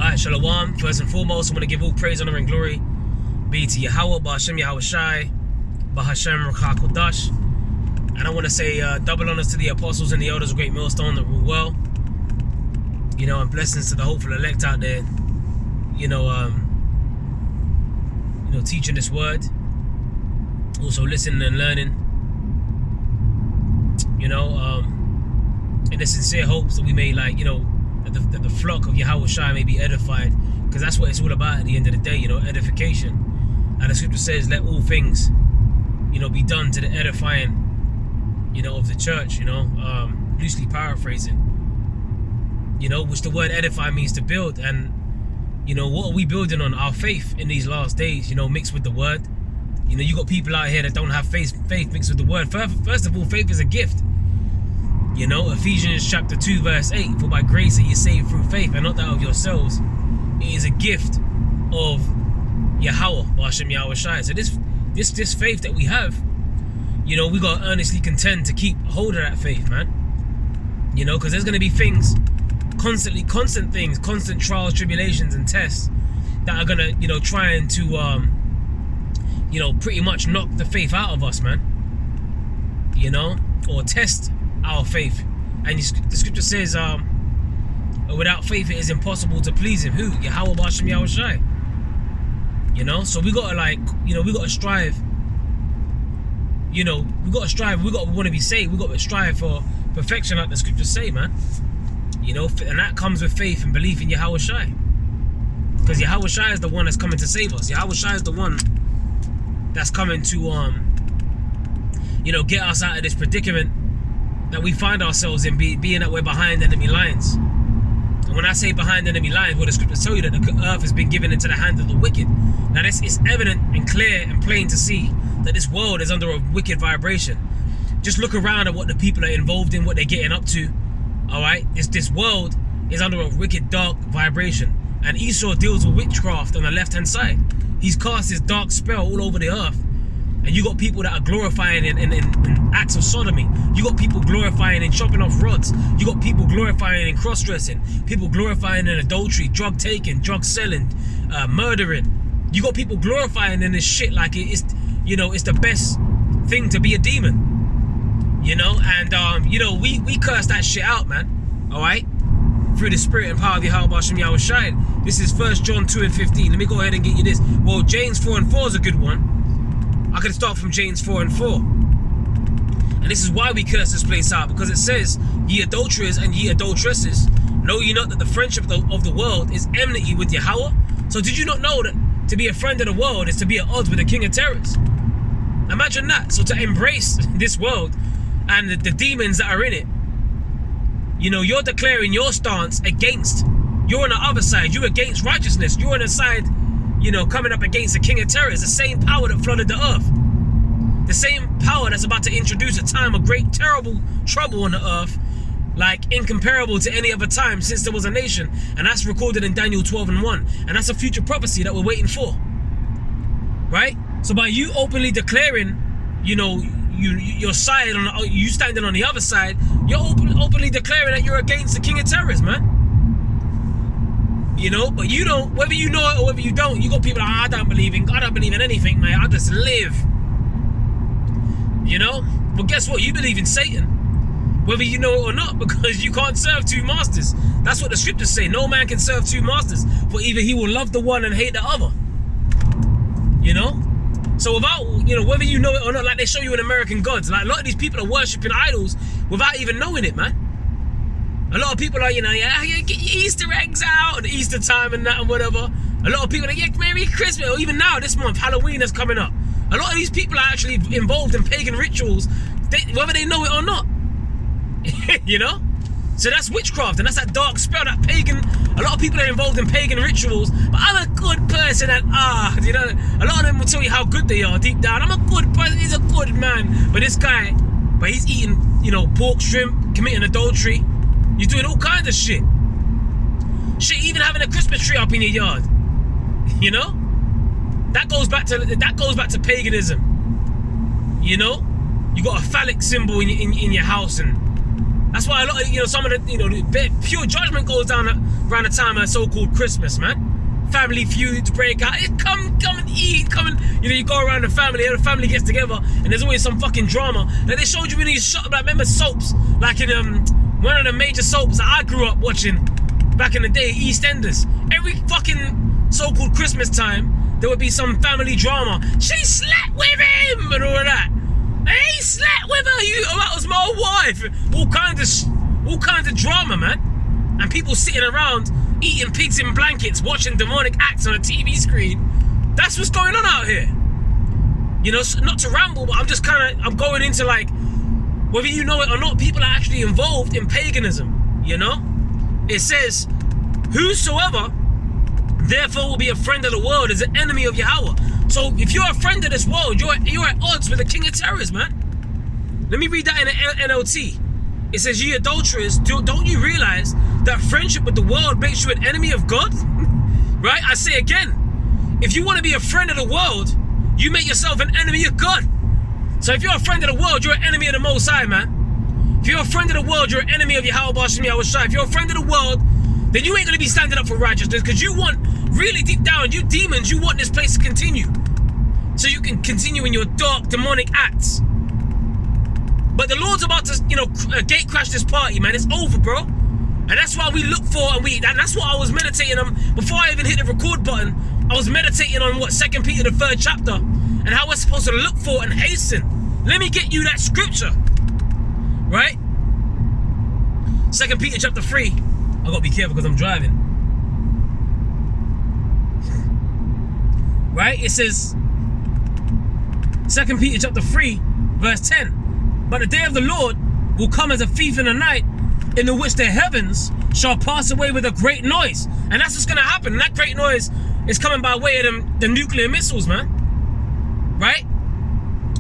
Alright, Shalom. First and foremost, I want to give all praise, honor, and glory be to Yahweh, Ba'Hashem Yahweh Shai, Ba'Hashem Ruach HaKodesh. And I want to say double honors to the apostles and the elders of Great Millstone that rule well. You know, and blessings to the hopeful elect out there. You know, teaching this word. Also listening and learning. You know, in the sincere hopes that we may, like, you know, that the flock of Yahweh Shai may be edified, because that's what it's all about at the end of the day, you know, edification. And the scripture says, let all things, you know, be done to the edifying, you know, of the church, you know, loosely paraphrasing, you know, which the word edify means to build. And, you know, what are we building on? Our faith in these last days, you know, mixed with the word. You know, you got people out here that don't have faith mixed with the word. First of all, faith is a gift. You know, Ephesians chapter 2 verse 8, for by grace are you saved through faith, and not that of yourselves. It is a gift of Yahweh, Ba'Hashem Yahweh Shai. So this faith that we have, you know, we got to earnestly contend to keep hold of that faith, man. You know, because there's going to be things, constant things, constant trials, tribulations, and tests that are going to, you know, trying to, you know, pretty much knock the faith out of us, man. You know, or test our faith. And the scripture says, without faith it is impossible to please him. Who? Yahweh, Ba'Hashem Yahweh Shai. You know, so we gotta, like, you know, we gotta strive. You know, we gotta strive. We want to be saved. We gotta strive for perfection, like the scriptures say, man. You know, and that comes with faith and belief in Yahweh Shai. Because Yahweh Shai is the one that's coming to save us. Yahweh Shai is the one that's coming to, you know, get us out of this predicament that we find ourselves in, being that we're behind enemy lines. And when I say behind enemy lines, well, the scriptures tell you that the earth has been given into the hand of the wicked. Now, it's evident and clear and plain to see that this world is under a wicked vibration. Just look around at what the people are involved in, what they're getting up to. All right, this world is under a wicked, dark vibration. And Esau deals with witchcraft on the left-hand side. He's cast his dark spell all over the earth. And you got people that are glorifying in acts of sodomy. You got people glorifying in chopping off rods. You got people glorifying in cross-dressing. People glorifying in adultery, drug taking, drug selling, murdering. You got people glorifying in this shit like it's, you know, it's the best thing to be a demon. You know, and you know, we curse that shit out, man. All right, through the spirit and power of Yahweh Ba'Hashem Yahweh Shai. This is 1 John 2 and 15. Let me go ahead and get you this. Well, James 4 and 4 is a good one. I could start from James 4 and 4. And this is why we curse this place out, because it says, ye adulterers and ye adulteresses, know ye not that the friendship of the world is enmity with Yahweh? So did you not know that to be a friend of the world is to be at odds with the king of terrors? Imagine that. So to embrace this world and the demons that are in it, you know, you're declaring your stance against. You're on the other side. You're against righteousness. You're on the side, you know, coming up against the king of terrors, the same power that flooded the earth. The same power that's about to introduce a time of great, terrible trouble on the earth, like incomparable to any other time since there was a nation. And that's recorded in Daniel 12 and 1. And that's a future prophecy that we're waiting for. Right? So by you openly declaring, you know, your side, you standing on the other side, you're openly declaring that you're against the king of terrors, man. You know, but you don't, whether you know it or whether you don't, you got people like, I don't believe in God, I don't believe in anything, man. I just live. You know? But guess what? You believe in Satan. Whether you know it or not, because you can't serve two masters. That's what the scriptures say. No man can serve two masters. For either he will love the one and hate the other. You know? So without, you know, whether you know it or not, like they show you in American Gods, like a lot of these people are worshipping idols without even knowing it, man. A lot of people are, you know, yeah, get your Easter eggs out at Easter time and that and whatever. A lot of people are, yeah, Merry Christmas, or even now, this month, Halloween is coming up. A lot of these people are actually involved in pagan rituals, whether they know it or not. You know? So that's witchcraft, and that's that dark spell, that pagan. A lot of people are involved in pagan rituals, but I'm a good person, and you know, a lot of them will tell you how good they are deep down. I'm a good person, he's a good man. But this guy, but he's eating, you know, pork, shrimp, committing adultery. You're doing all kinds of shit. Shit, even having a Christmas tree up in your yard. You know? That goes back to paganism. You know? You got a phallic symbol in your house, and That's why a lot of, some of the, pure judgment goes down around the time of so-called Christmas, man. Family feuds break out. Come and eat, you go around the family gets together, and there's always some fucking drama. Like they showed you in these shots, like, remember soaps, like in one of the major soaps that I grew up watching back in the day, EastEnders. Every fucking so-called Christmas time, there would be some family drama. She slept with him and all of that. He slept with her. That was my wife. All kinds of drama, man. And people sitting around eating pigs in blankets, watching demonic acts on a TV screen. That's what's going on out here. Not to ramble, but I'm going into, like, whether you know it or not, people are actually involved in paganism. It says, whosoever therefore will be a friend of the world is an enemy of Yahweh. So if you're a friend of this world, you're at odds with the king of terrors, man. Let me read that in the NLT. It says, ye adulterers, don't you realize that friendship with the world makes you an enemy of God? Right? I say again, if you want to be a friend of the world, you make yourself an enemy of God. So if you're a friend of the world, you're an enemy of the Most High, man. If you're a friend of the world, you're an enemy of Yahweh Bashem Yahweh Shai. If you're a friend of the world, then you ain't going to be standing up for righteousness, because you want, really deep down, you demons, you want this place to continue. So you can continue in your dark, demonic acts. But the Lord's about to, gate crash this party, man. It's over, bro. And that's why we look for, and that's what I was meditating on before I even hit the record button. I was meditating on 2 Peter, the 3rd chapter, and how we're supposed to look for and hasten. Let me get you that scripture, right? 2 Peter chapter 3. I gotta be careful because I'm driving. Right? It says, 2 Peter chapter 3, verse 10. But the day of the Lord will come as a thief in the night, in the which the heavens shall pass away with a great noise. And that's what's gonna happen. And that great noise is coming by way of the nuclear missiles, man. Right?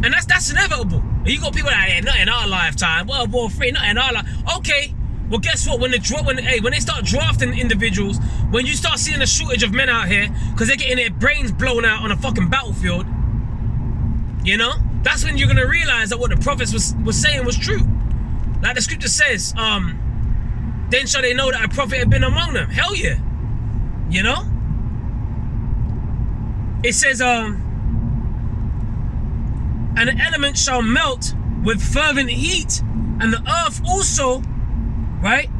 And that's inevitable. And you got people that, not in our lifetime. World War III, not in our life. Okay. Well, guess what? When they start drafting individuals, when you start seeing a shortage of men out here because they're getting their brains blown out on a fucking battlefield, that's when you're gonna realize that what the prophets was saying was true. Like the scripture says, then shall they know that a prophet had been among them. Hell yeah, It says, and the elements shall melt with fervent heat, and the earth also. Right?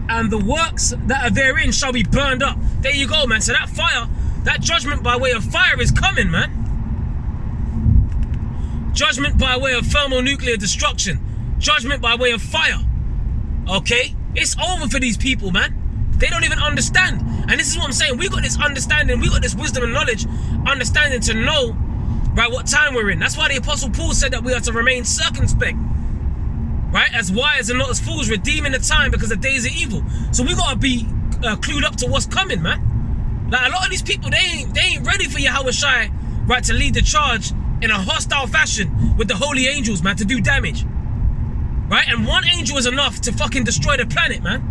And the works that are therein shall be burned up. There you go, man. So that fire, that judgment by way of fire is coming, man. Judgment by way of thermonuclear destruction. Judgment by way of fire. Okay? It's over for these people, man. They don't even understand. And this is what I'm saying. We got this understanding. We got this wisdom and knowledge, understanding to know, right, what time we're in. That's why the Apostle Paul said that we are to remain circumspect. Right? As wise and not as fools, redeeming the time because the days are evil. So we gotta be clued up to what's coming, man. Like a lot of these people, they ain't ready for Yahweh Shai, right, to lead the charge in a hostile fashion with the holy angels, man, to do damage. Right? And one angel is enough to fucking destroy the planet, man.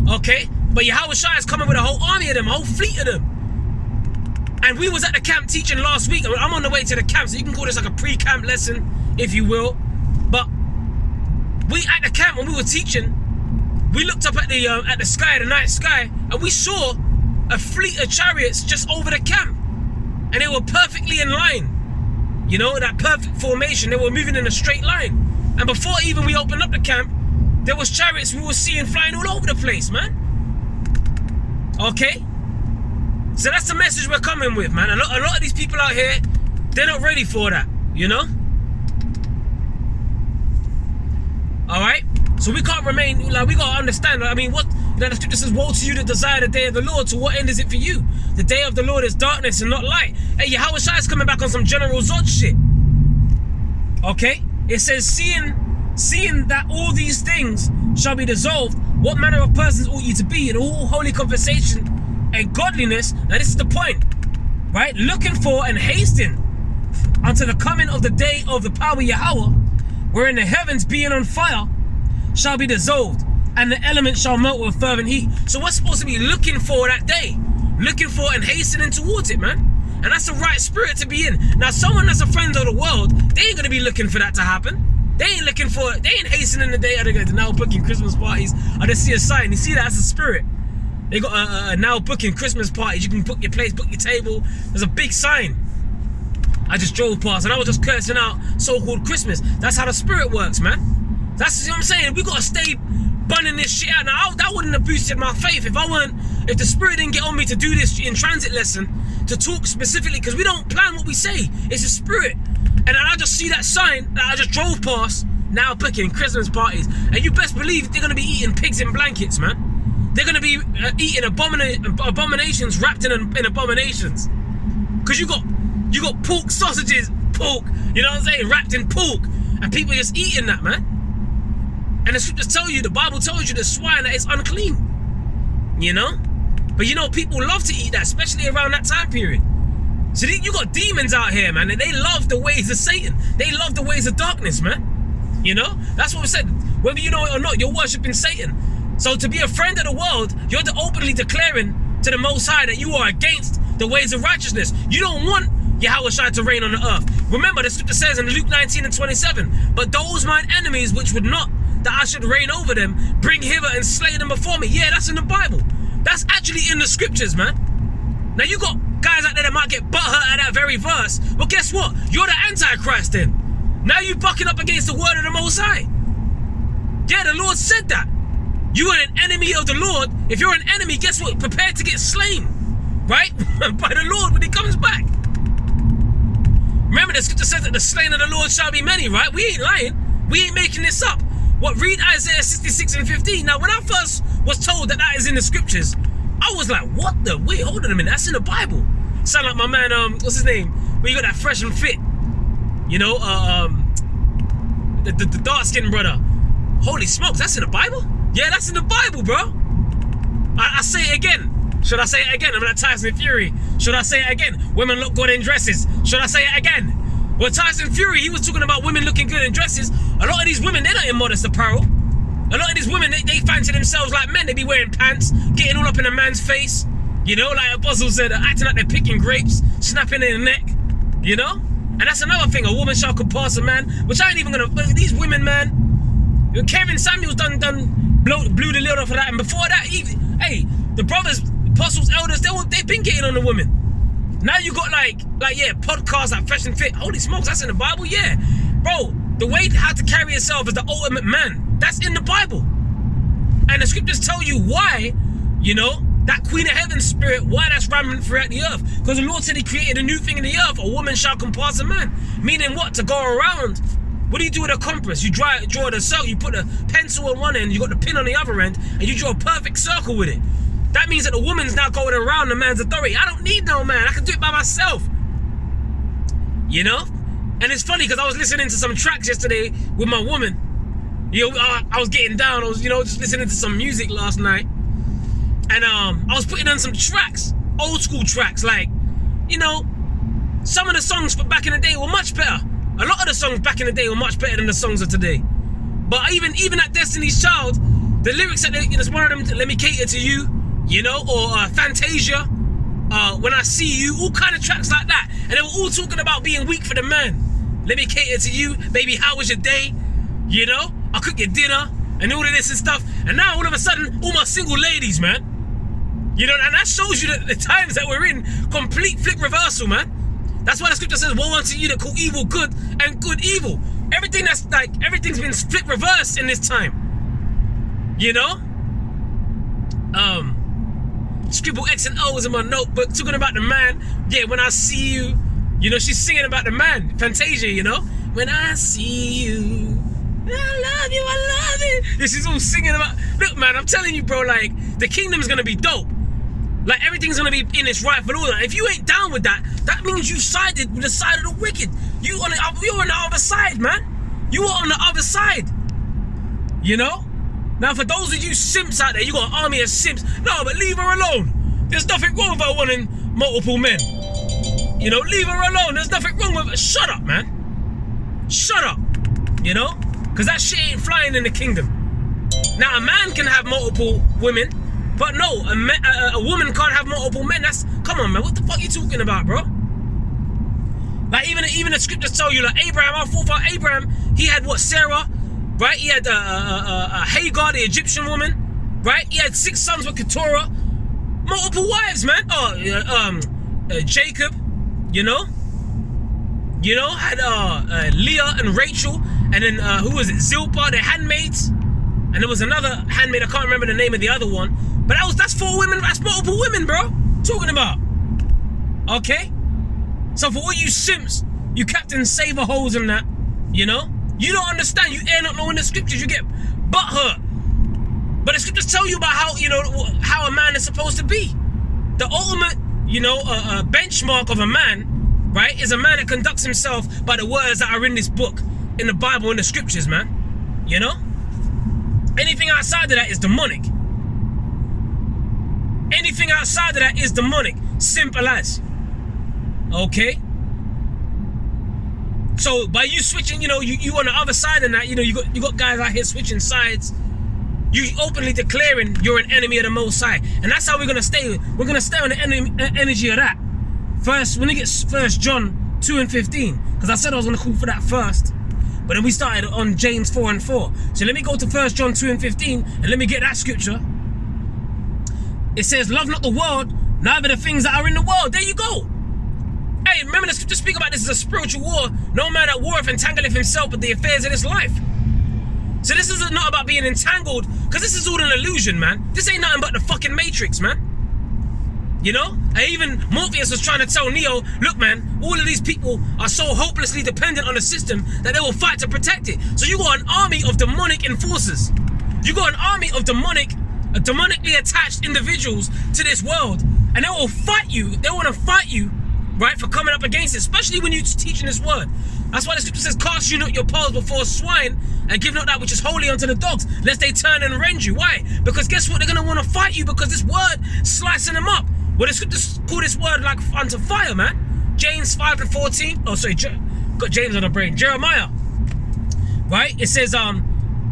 Okay? But Yahweh Shai is coming with a whole army of them, a whole fleet of them. And we was at the camp teaching last week. I'm on the way to the camp, so you can call this like a pre-camp lesson, if you will. But we at the camp, when we were teaching, we looked up at the sky, the night sky, and we saw a fleet of chariots just over the camp. And they were perfectly in line. That perfect formation. They were moving in a straight line. And before even we opened up the camp, there was chariots we were seeing flying all over the place, man. Okay? So that's the message we're coming with, man. A lot of these people out here, they're not ready for that, Alright? So we can't remain, like, we gotta understand, what, the scripture says, woe to you that desire the day of the Lord. To what end is it for you? The day of the Lord is darkness and not light. Hey, Yahweh Shai is coming back on some General Zod shit. Okay? It says, seeing that all these things shall be dissolved, what manner of persons ought ye to be in all holy conversation and godliness? Now this is the point, right? Looking for and hasting unto the coming of the day of the power of Yahweh, wherein the heavens being on fire shall be dissolved, and the elements shall melt with fervent heat. So we're supposed to be looking for that day, looking for and hastening towards it, man. And that's the right spirit to be in. Now, someone that's a friend of the world, they ain't gonna be looking for that to happen. They ain't hastening the day of the now booking Christmas parties. I just see a sign. You see that? That's a spirit. They got a now booking Christmas parties. You can book your place, book your table. There's a big sign. I just drove past and I was just cursing out so-called Christmas. That's how the spirit works, man. That's what I'm saying. We gotta stay bunning this shit out. Now, that wouldn't have boosted my faith if the spirit didn't get on me to do this in transit lesson, to talk specifically, because we don't plan what we say. It's a spirit. And I just see that sign that I just drove past, now booking Christmas parties. And you best believe they're gonna be eating pigs in blankets, man. They're gonna be eating abominations wrapped in abominations. Because you got pork sausages, you know what I'm saying, wrapped in pork, and people just eating that, man. And the scriptures tell you, the Bible tells you the swine that it's unclean, you know. But you know, people love to eat that, especially around that time period. So you got demons out here, man, and they love the ways of Satan. They love the ways of darkness, man. You know, that's what we said. Whether you know it or not, you're worshiping Satan. So to be a friend of the world, you're openly declaring to the Most High that you are against the ways of righteousness. You don't want Yahushua to reign on the earth. Remember, the scripture says in Luke 19:27, but those mine enemies which would not that I should reign over them, bring hither and slay them before me. Yeah, that's in the Bible. That's actually in the scriptures, man. Now you got guys out there that might get butthurt at that very verse. Well, guess what? You're the Antichrist then. Now you bucking up against the word of the Most High. Yeah, the Lord said that. You are an enemy of the Lord. If you're an enemy, guess what? Prepare to get slain, right? By the Lord when he comes back. Remember, the scripture says that the slain of the Lord shall be many, right? We ain't lying. We ain't making this up. What, read Isaiah 66:15. Now, when I first was told that is in the scriptures, I was like, what the? Wait, hold on a minute. That's in the Bible. Sound like my man, what's his name? Where you got that fresh and fit. You know, the dark-skinned brother. Holy smokes, that's in the Bible? Yeah, that's in the Bible, bro. I say it again. Should I say it again? I'm like Tyson Fury. Should I say it again? Women look good in dresses. Should I say it again? Well, Tyson Fury, he was talking about women looking good in dresses. A lot of these women, they're not in modest apparel. A lot of these women, they fancy themselves like men. They be wearing pants, getting all up in a man's face. You know, like Apostle said, acting like they're picking grapes, snapping their neck. You know? And that's another thing. A woman shall compass a man, which I ain't even gonna. These women, man. Kevin Samuels blew the lid off of that. And before that, hey, the brothers, apostles, elders, they've been getting on the women. Now you got like yeah, podcasts like Fresh and Fit. Holy smokes, that's in the Bible, yeah. Bro, the way how to carry yourself as the ultimate man, that's in the Bible. And the scriptures tell you why, you know, that Queen of Heaven spirit, why that's rampant throughout the earth. Because the Lord said he created a new thing in the earth, a woman shall compass a man. Meaning what? To go around. What do you do with a compass? You draw the circle, you put a pencil on one end, you got the pin on the other end, and you draw a perfect circle with it. That means that the woman's now going around the man's authority. I don't need no man. I can do it by myself. You know? And it's funny because I was listening to some tracks yesterday with my woman. You know, I was getting down. I was, you know, just listening to some music last night. And I was putting on some tracks. Old school tracks. Like, you know, some of the songs from back in the day were much better. A lot of the songs back in the day were much better than the songs of today. But even at Destiny's Child, the lyrics that there's one of them, Let Me Cater to You, you know, or Fantasia, When I See You, all kind of tracks like that. And they were all talking about being weak for the man. Let me cater to you, baby, how was your day? You know, I'll cook your dinner, and all of this and stuff. And now all of a sudden, all my single ladies, man. You know, and that shows you the times that we're in, complete flip reversal, man. That's why the scripture says, woe unto you that call evil good and good evil. Everything's been flip reversed in this time. You know? Scribble X and O's in my notebook, talking about the man. Yeah, when I see you, you know, she's singing about the man, Fantasia, you know. When I see you, I love you, I love you. Yeah, she's all singing about. Look, man, I'm telling you, bro, like the kingdom's gonna be dope. Like everything's gonna be in its rightful order. If you ain't down with that, that means you've sided with the side of the wicked. You're on the other side, man. You are on the other side. You know. Now, for those of you simps out there, you got an army of simps. No, but leave her alone. There's nothing wrong with her wanting multiple men. You know, leave her alone. There's nothing wrong with her. Shut up, man. Shut up. You know? Because that shit ain't flying in the kingdom. Now, a man can have multiple women, but no, a woman can't have multiple men. Come on, man. What the fuck are you talking about, bro? Like, even the scriptures tell you, like, Abraham, our forefather Abraham, He had what, Sarah, right? He had Hagar, the Egyptian woman, right? He had 6 sons with Keturah, multiple wives, man. Jacob, had Leah and Rachel, and then who was it? Zilpah, their handmaids, and there was another handmaid. I can't remember the name of the other one, but that's 4 women. That's multiple women, bro. Talking about, okay. So for all you simps, you Captain Saver holes and that, you don't understand. You not knowing the scriptures. You get butthurt. But the scriptures tell you about how a man is supposed to be. The ultimate, benchmark of a man, right, is a man that conducts himself by the words that are in this book, in the Bible, in the scriptures, man. Anything outside of that is demonic. Anything outside of that is demonic. Simple as. Okay? So by you switching, you on the other side of that, you got guys out here switching sides. You openly declaring you're an enemy of the Most High. And that's how we're gonna stay. We're gonna stay on the energy of that. First, when we get 1 John 2 and 15, because I said I was gonna call for that first. But then we started on James 4 and 4. So let me go to 1 John 2 and 15 and let me get that scripture. It says, love not the world, neither the things that are in the world. There you go. Hey, remember the scripture speak about this is a spiritual war. No man that warreth entangleth himself with the affairs of this life. So this is not about being entangled, because this is all an illusion, man. This ain't nothing but the fucking Matrix, man. And even Morpheus was trying to tell Neo, look, man, all of these people are so hopelessly dependent on the system that they will fight to protect it. So you got an army of demonic enforcers. You got an army of demonically attached individuals to this world, and they will fight you. They want to fight you, right, for coming up against it, especially when you're teaching this word. That's why the scripture says, cast you not your pearls before swine, and give not that which is holy unto the dogs, lest they turn and rend you. Why? Because guess what? They're going to want to fight you because this word slicing them up. Well, the scriptures call this word like unto fire, man. James 5 and 14. Oh, sorry, got James on the brain. Jeremiah, right? It says,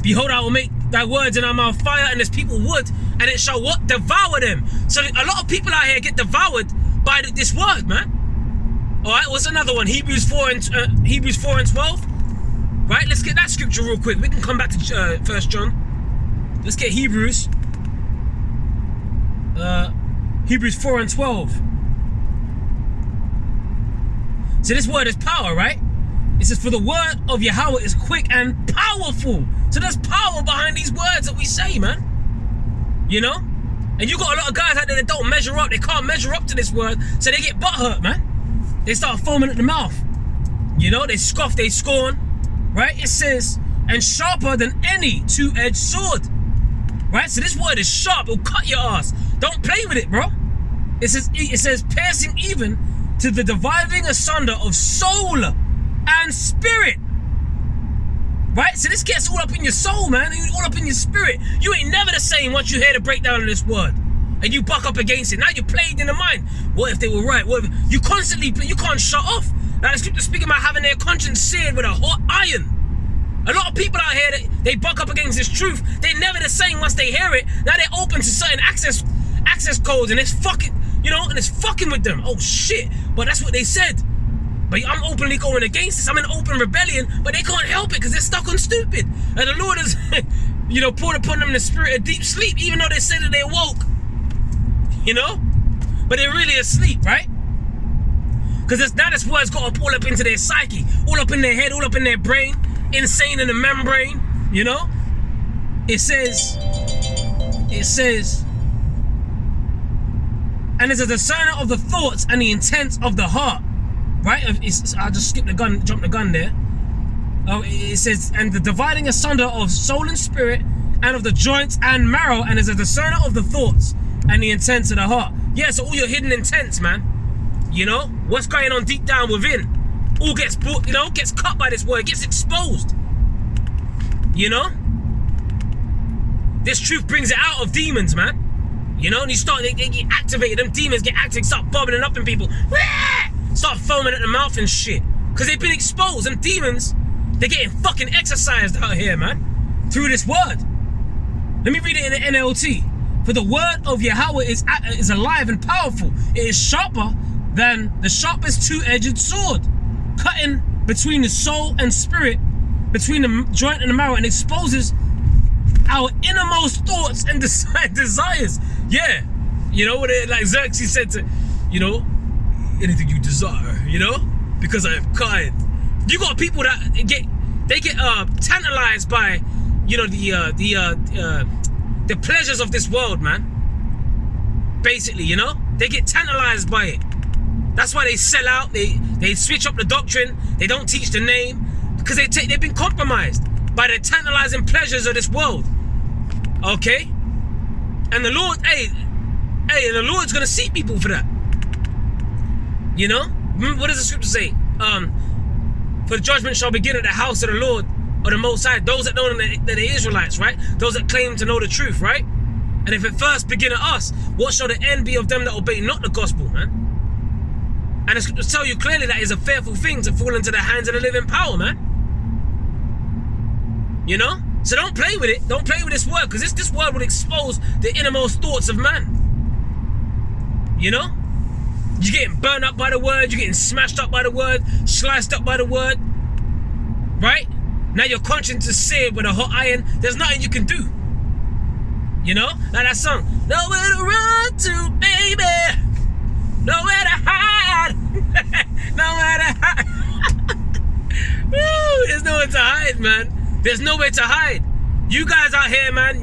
behold, I will make thy words in our mouth fire, and as people would, and it shall what? Devour them. So a lot of people out here get devoured by this word, man. All right, what's another one? Hebrews 4 and 12. Right, let's get that scripture real quick. We can come back to 1 John. Let's get Hebrews 4 and 12. So this word is power, right? It says, for the word of Yahweh is quick and powerful. So there's power behind these words that we say, man. And you got a lot of guys out there that don't measure up. They can't measure up to this word, so they get butthurt, man. They start foaming at the mouth. They scoff, they scorn. Right? It says, and sharper than any two-edged sword. Right? So this word is sharp. It'll cut your ass. Don't play with it, bro. It says piercing even to the dividing asunder of soul and spirit. Right? So this gets all up in your soul, man. All up in your spirit. You ain't never the same once you hear the breakdown of this word. And you buck up against it. Now you're plagued in the mind. What if they were right? What if you constantly, you can't shut off. Now the scripture speaking about having their conscience seared with a hot iron. A lot of people out here, they buck up against this truth. They're never the same once they hear it. Now they're open to certain access codes, and it's fucking, and it's fucking with them. Oh shit, but that's what they said. But I'm openly going against this. I'm in open rebellion, but they can't help it because they're stuck on stupid. And the Lord has, poured upon them the spirit of deep sleep, even though they said that they awoke. But they're really asleep, right? Because now this word's got all up into their psyche, all up in their head, all up in their brain, insane in the membrane, It says, and is a discerner of the thoughts and the intents of the heart, right? I just jumped the gun there. Oh, it says, and the dividing asunder of soul and spirit, and of the joints and marrow, and is a discerner of the thoughts and the intents of the heart. Yeah, so all your hidden intents, man. What's going on deep down within, all gets gets cut by this word, gets exposed. This truth brings it out of demons, man. And they get activated. Them demons get activated, start bubbling up in people. Start foaming at the mouth and shit. Because they've been exposed. And demons, they're getting fucking exercised out here, man. Through this word. Let me read it in the NLT. For the word of Yahweh is alive and powerful. It is sharper than the sharpest two-edged sword, cutting between the soul and spirit, between the joint and the marrow and exposes our innermost thoughts and desires. Yeah, you know what like Xerxes said to, you know, anything you desire, you know, because I am kind. You got people that get tantalized by, you know, the pleasures of this world, man. Basically, you know, they get tantalized by it. That's why they sell out. They switch up the doctrine. They don't teach the name because they've been compromised by the tantalizing pleasures of this world. Okay, and the Lord, and the Lord's gonna see people for that. You know, what does the scripture say? For the judgment shall begin at the house of the Lord or the Most High. Those that know that they're the Israelites, right? Those that claim to know the truth, right? And if it first begin at us, what shall the end be of them that obey not the gospel, man? And the scriptures tell you clearly that is a fearful thing to fall into the hands of the living power, man. You know? So don't play with it. Don't play with this word, because this word will expose the innermost thoughts of man. You know? You're getting burned up by the word. You're getting smashed up by the word. Sliced up by the word. Right? Now your conscience is seared with a hot iron. There's nothing you can do. You know? Like that song. Nowhere to run to, baby. Nowhere to hide. Nowhere to hide. Woo, there's nowhere to hide, man. There's nowhere to hide. You guys out here, man,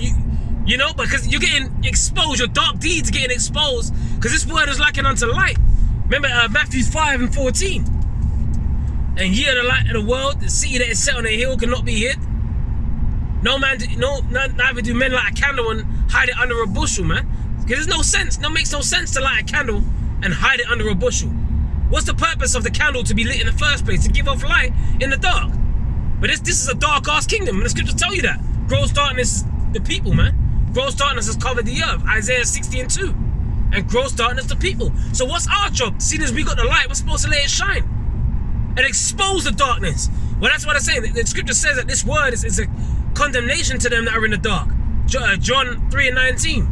you know, because you're getting exposed. Your dark deeds are getting exposed because this word is likened unto light. Remember Matthew 5:14. And ye are the light of the world. The city that is set on a hill cannot be hid. Neither do men light a candle and hide it under a bushel, man. Because there's no sense. No, makes no sense to light a candle and hide it under a bushel. What's the purpose of the candle to be lit in the first place? To give off light in the dark. But this is a dark ass kingdom, and the scriptures tell you that. Gross darkness is the people, man. Gross darkness has covered the earth. Isaiah 60:2. And gross darkness the people. So what's our job? Seeing as we got the light, we're supposed to let it shine and expose the darkness. Well, that's what I'm saying. The scripture says that this word is a condemnation to them that are in the dark. John 3:19.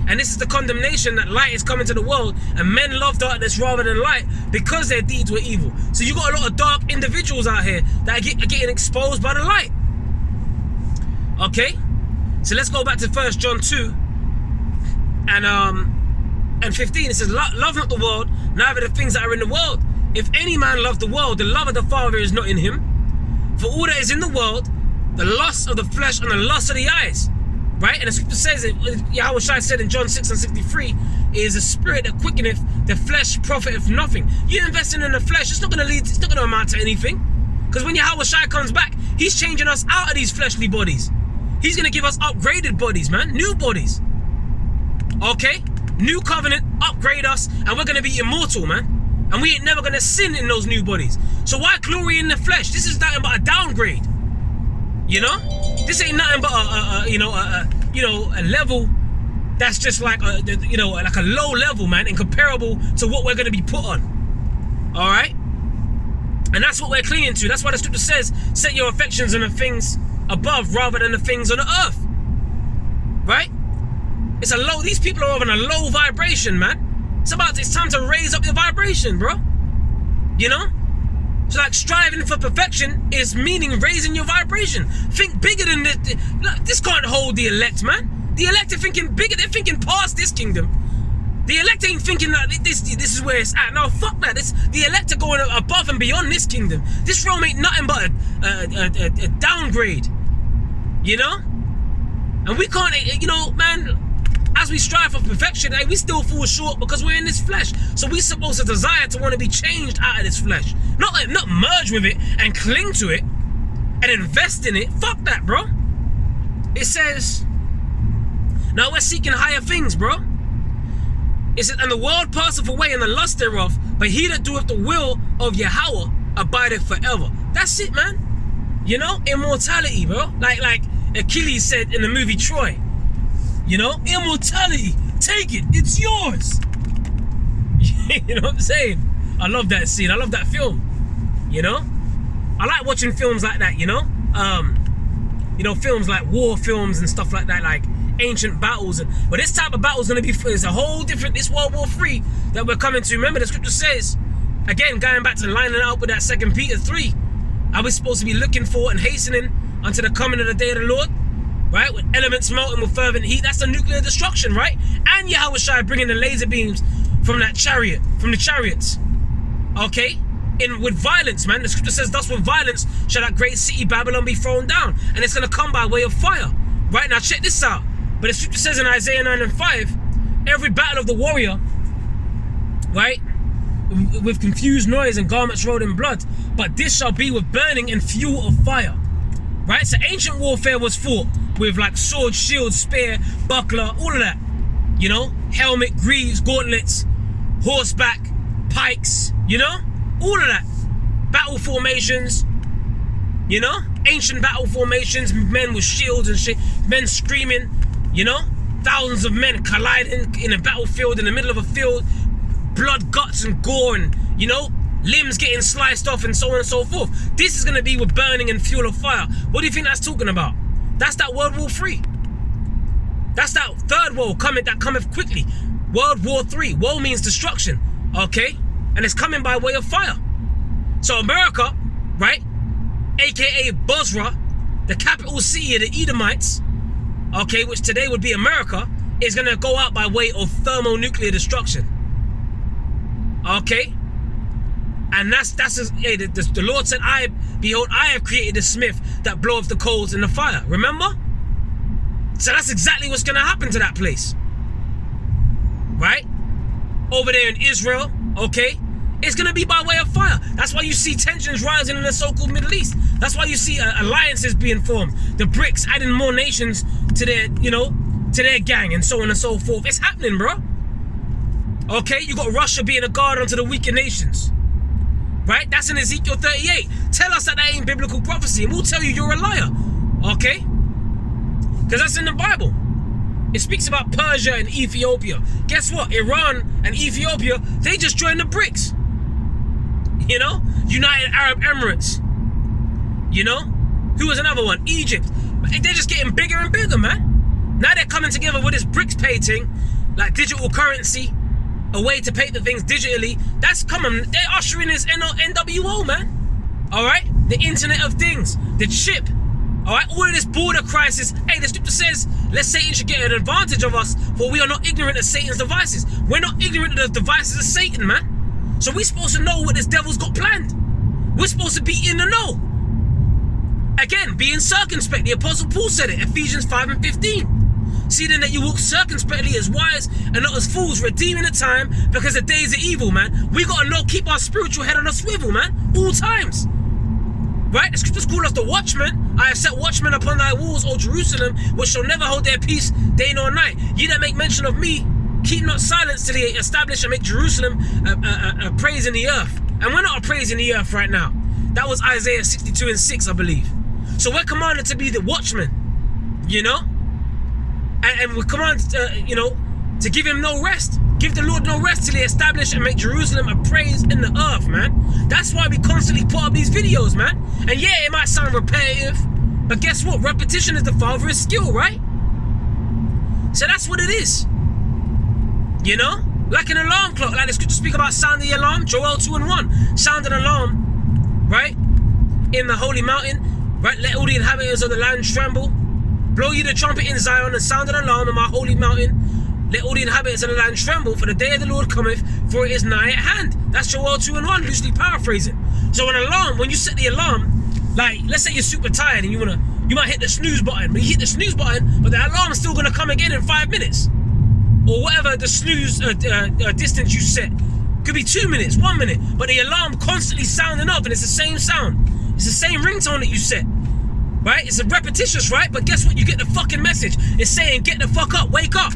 And this is the condemnation that light is coming to the world, and men love darkness rather than light because their deeds were evil. So you got a lot of dark individuals out here that are getting exposed by the light. Okay, so let's go back to 1 John 2 and 15. It says, love not the world, neither the things that are in the world. If any man love the world, the love of the Father is not in him. For all that is in the world, the lust of the flesh and the lust of the eyes. Right? And the scripture says it, Yahushua said in John 6:63, is a spirit that quickeneth, the flesh profiteth nothing. You investing in the flesh, it's not going to amount to anything. Because when Yahushua comes back, he's changing us out of these fleshly bodies. He's going to give us upgraded bodies, man. New bodies. Okay? New covenant, upgrade us, and we're going to be immortal, man. And we ain't never going to sin in those new bodies. So why glory in the flesh? This is nothing but a downgrade. You know? This ain't nothing but a level that's just like like a low level, man, and comparable to what we're going to be put on. All right? And that's what we're clinging to. That's why the scripture says, set your affections on the things above rather than the things on the earth. Right? It's a low, these people are on a low vibration, man. It's time to raise up your vibration, bro. You know? So like striving for perfection is meaning raising your vibration. Think bigger than this. This can't hold the elect, man. The elect are thinking bigger. They're thinking past this kingdom. The elect ain't thinking that this is where it's at. No, fuck that. The elect are going above and beyond this kingdom. This realm ain't nothing but a downgrade. You know? And we can't, man, as we strive for perfection, we still fall short because we're in this flesh. So we're supposed to desire to want to be changed out of this flesh. Not merge with it and cling to it and invest in it. Fuck that, bro. It says, now we're seeking higher things, bro. It says, and the world passeth away and the lust thereof, but he that doeth the will of Yahweh abideth forever. That's it, man. You know, immortality, bro. Like Achilles said in the movie Troy. You know, immortality, take it, it's yours. You know what I'm saying? I love that scene, I love that film. You know? I like watching films like that, you know? Films like war films and stuff like that, like ancient battles. But this type of battle is going to be, it's a whole different, this World War III that we're coming to. Remember, the scripture says, again, going back to lining it up with that 2 Peter 3, Are we supposed to be looking for and hastening unto the coming of the day of the Lord? Right? With elements melting with fervent heat. That's the nuclear destruction, right? And Yahushua bringing the laser beams from that chariot, from the chariots. Okay? With violence, man. The scripture says, thus with violence shall that great city Babylon be thrown down. And it's going to come by way of fire. Right? Now check this out. But the scripture says in Isaiah 9:5, every battle of the warrior, right? With confused noise and garments rolled in blood. But this shall be with burning and fuel of fire. Right? So ancient warfare was fought with like sword, shield, spear, buckler, all of that. You know? Helmet, greaves, gauntlets, horseback, pikes, you know? All of that. Battle formations, you know? Ancient battle formations, men with shields and shit, men screaming, you know? Thousands of men colliding in a battlefield, in the middle of a field, blood, guts, and gore, and, you know, limbs getting sliced off and so on and so forth. This is going to be with burning and fuel of fire. What do you think that's talking about? That's that World War III. That's that third world that cometh quickly. World War III. Woe means destruction. Okay? And it's coming by way of fire. So America, right? AKA Bozrah, the capital city of the Edomites, okay, which today would be America, is going to go out by way of thermonuclear destruction. Okay? And that's hey, the Lord said, behold, I have created a smith that bloweth the coals in the fire. Remember? So that's exactly what's going to happen to that place. Right? Over there in Israel, okay? It's going to be by way of fire. That's why you see tensions rising in the so-called Middle East. That's why you see alliances being formed. The BRICS adding more nations to their, you know, to their gang and so on and so forth. It's happening, bro. Okay? You got Russia being a guard unto the weaker nations. Right? That's in Ezekiel 38. Tell us that ain't biblical prophecy and we'll tell you you're a liar. Okay? Because that's in the Bible. It speaks about Persia and Ethiopia. Guess what? Iran and Ethiopia, they just joined the BRICS. You know? United Arab Emirates. You know? Who was another one? Egypt. They're just getting bigger and bigger, man. Now they're coming together with this BRICS pay thing, like digital currency, a way to pay the things digitally. That's coming. They're ushering this NWO, man. All right? The Internet of Things. The chip. All right? All of this border crisis. Hey, the scripture says, lest Satan should get an advantage of us, for we are not ignorant of Satan's devices. We're not ignorant of the devices of Satan, man. So we're supposed to know what this devil's got planned. We're supposed to be in the know. Again, being circumspect. The Apostle Paul said it, Ephesians 5:15. See then that you walk circumspectly as wise and not as fools, redeeming the time because the days are evil, man. We gotta know, keep our spiritual head on a swivel, man, all times. Right? The scriptures call us the watchmen. I have set watchmen upon thy walls, O Jerusalem, which shall never hold their peace day nor night. Ye that make mention of me, keep not silence till they establish and make Jerusalem a praise in the earth. And we're not a praise in the earth right now. That was Isaiah 62:6, I believe. So we're commanded to be the watchmen, you know? And we're commanded, you know, to give him no rest. Give the Lord no rest till he establish and make Jerusalem a praise in the earth, man. That's why we constantly put up these videos, man. And yeah, it might sound repetitive, but guess what? Repetition is the father of skill, right? So that's what it is. You know? Like an alarm clock, like the scripture speak about sounding the alarm, Joel 2:1. Sound an alarm, right? In the holy mountain, right? Let all the inhabitants of the land tremble. Blow ye the trumpet in Zion and sound an alarm in my holy mountain. Let all the inhabitants of the land tremble, for the day of the Lord cometh, for it is nigh at hand. That's Joel 2:1, loosely paraphrasing. So an alarm, when you set the alarm, like, let's say you're super tired and you might hit the snooze button. But you hit the snooze button, but the alarm's still gonna come again in 5 minutes. Or whatever the snooze distance you set. Could be 2 minutes, 1 minute, but the alarm constantly sounding up and it's the same sound. It's the same ringtone that you set. Right? It's a repetitious, right? But guess what? You get the fucking message. It's saying, get the fuck up, wake up.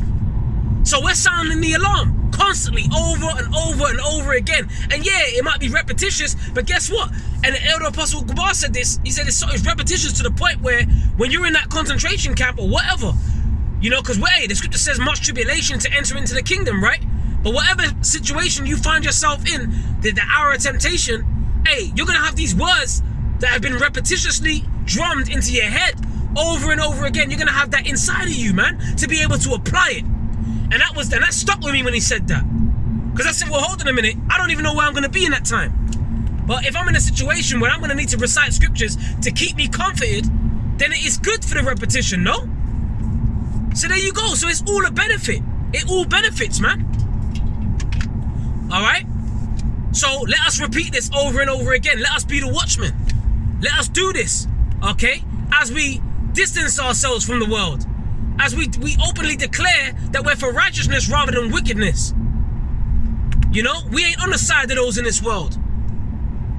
So we're sounding the alarm constantly over and over and over again. And yeah, it might be repetitious, but guess what? And the elder apostle Gabar said this. He said it's repetitious to the point where when you're in that concentration camp or whatever, you know, because hey, the scripture says much tribulation to enter into the kingdom, right? But whatever situation you find yourself in, the hour of temptation, hey, you're going to have these words that have been repetitiously drummed into your head over and over again. You're going to have that inside of you, man, to be able to apply it. And that stuck with me when he said that. Because I said, well, hold on a minute. I don't even know where I'm going to be in that time. But if I'm in a situation where I'm going to need to recite scriptures to keep me comforted, then it is good for the repetition, no? So there you go. So it's all a benefit. It all benefits, man. All right? So let us repeat this over and over again. Let us be the watchmen. Let us do this, okay? As we distance ourselves from the world. As we openly declare that we're for righteousness rather than wickedness. You know, we ain't on the side of those in this world.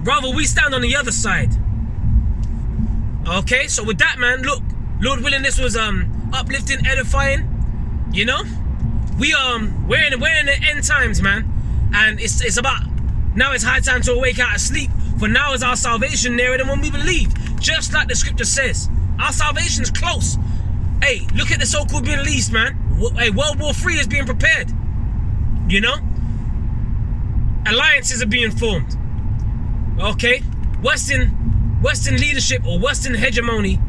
Rather, we stand on the other side. Okay, so with that, man, look, Lord willing, this was uplifting, edifying. You know, we're in the end times, man, and it's about now. It's high time to awake out of sleep. For now is our salvation nearer than when we believe. Just like the scripture says, our salvation is close. Hey, look at the so-called Middle East, man. Hey, World War III is being prepared. You know, alliances are being formed. Okay, Western leadership or Western hegemony,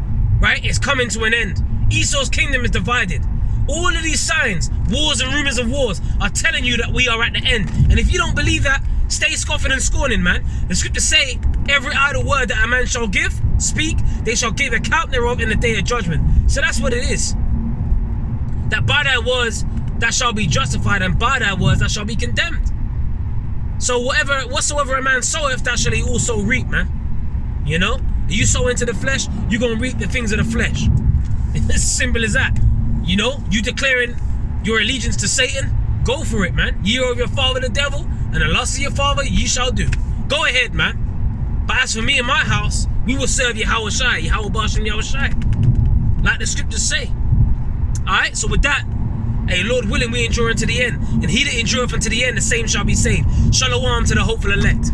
right, is coming to an end. Esau's kingdom is divided. All of these signs, wars and rumors of wars, are telling you that we are at the end. And if you don't believe that, stay scoffing and scorning, man. The scriptures say, every idle word that a man shall speak, they shall give account thereof in the day of judgment. So that's what it is. That by thy words, thou shalt be justified, and by thy words, thou shalt be condemned. So whatsoever a man soweth, that shall he also reap, man. You know? You sow into the flesh, you're going to reap the things of the flesh. It's as simple as that. You know? You declaring your allegiance to Satan, go for it, man. Ye are of your father the devil, and the lust of your father ye shall do. Go ahead, man. But as for me and my house, we will serve Yahweh Shai, Yahweh Bashem Yahweh Shai. Like the scriptures say. Alright, so with that, hey, Lord willing, we endure unto the end. And he that endureth unto the end, the same shall be saved. Shalom to the hopeful elect.